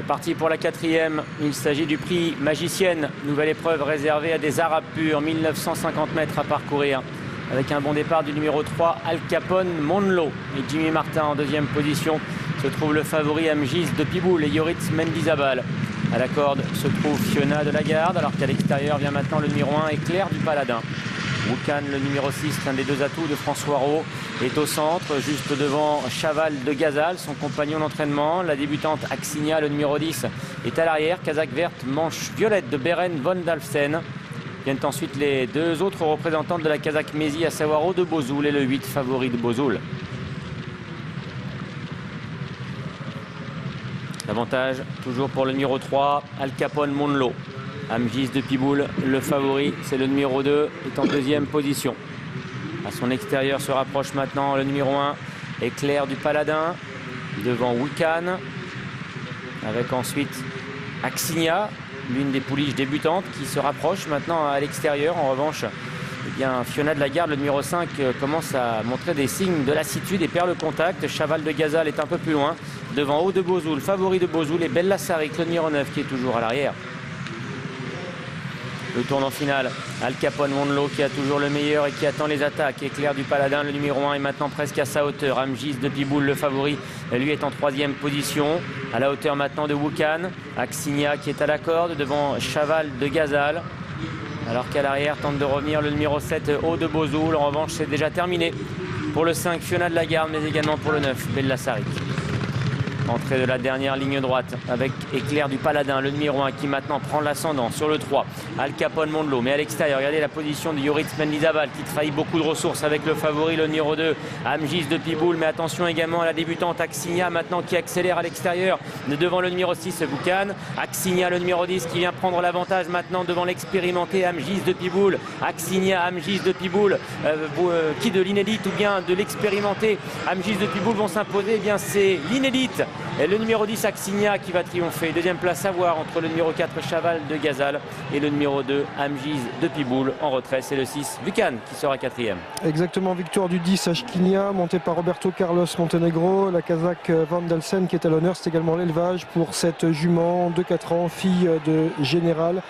C'est parti pour la quatrième. Il s'agit du prix Magicienne. Nouvelle épreuve réservée à des Arabes purs. 1950 mètres à parcourir. Avec un bon départ du numéro 3, Al Capone Monlo. Et Jimmy Martin en deuxième position. Se trouve le favori Amgis de Piboul et Yoritz Mendizabal. À la corde se trouve Fiona de Lagarde. Alors qu'à l'extérieur vient maintenant le numéro 1, Éclair du Paladin. Wukan, le numéro 6, l'un des deux atouts de François Rowe, est au centre, juste devant Chaval de Gazal, son compagnon d'entraînement. La débutante Axinia, le numéro 10, est à l'arrière. Casaque verte, manche violette de Beren von Dalfsen. Viennent ensuite les deux autres représentantes de la Casaque Mézi, à savoir Eau de Bozoul et le 8 favori de Bozoul. L'avantage toujours pour le numéro 3, Al Capone Monlo. Amgis de Piboul, le favori, c'est le numéro 2, est en deuxième position. À son extérieur se rapproche maintenant le numéro 1, Éclair du Paladin, devant Wukan, avec ensuite Axinia, l'une des pouliches débutantes, qui se rapproche maintenant à l'extérieur. En revanche, eh bien, Fiona de Lagarde, le numéro 5, commence à montrer des signes de lassitude et perd le contact. Chaval de Gazal est un peu plus loin, devant Eau de Bozoul, favori de Bozoul, et Bella Sarik, le numéro 9, qui est toujours à l'arrière. Le tournant final, Al Capone Monlo qui a toujours le meilleur et qui attend les attaques. Éclair du Paladin, le numéro 1, est maintenant presque à sa hauteur. Amgis de Piboul, le favori, lui est en troisième position. À la hauteur maintenant de Wukan. Axinia qui est à la corde devant Chaval de Gazal. Alors qu'à l'arrière tente de revenir le numéro 7, Eau de Bozoul. En revanche, c'est déjà terminé pour le 5, Fiona de Lagarde, mais également pour le 9, Bella Sarik. Entrée de la dernière ligne droite avec Éclair du Paladin, le numéro 1, qui maintenant prend l'ascendant sur le 3, Al Capone Monlo. Mais à l'extérieur, regardez la position de Yoritz Mendizabal qui trahit beaucoup de ressources avec le favori, le numéro 2, Amgis de Piboul. Mais attention également à la débutante Axinia maintenant qui accélère à l'extérieur devant le numéro 6, Wukan. Axinia, le numéro 10, qui vient prendre l'avantage maintenant devant l'expérimenté Amgis de Piboul. Axinia, Amgis de Piboul, qui de l'inédite ou bien de l'expérimenté Amgis de Piboul vont s'imposer? Eh bien, c'est l'inédite. Et le numéro 10, Axinia, qui va triompher. Deuxième place à voir entre le numéro 4, Chaval de Gazal, et le numéro 2, Amgis de Piboul. En retrait, c'est le 6, Wukan, qui sera quatrième. Exactement, victoire du 10, Axinia, montée par Roberto Carlos Montenegro. La Casaque Van Dalsen qui est à l'honneur. C'est également l'élevage pour cette jument de 4 ans, fille de général.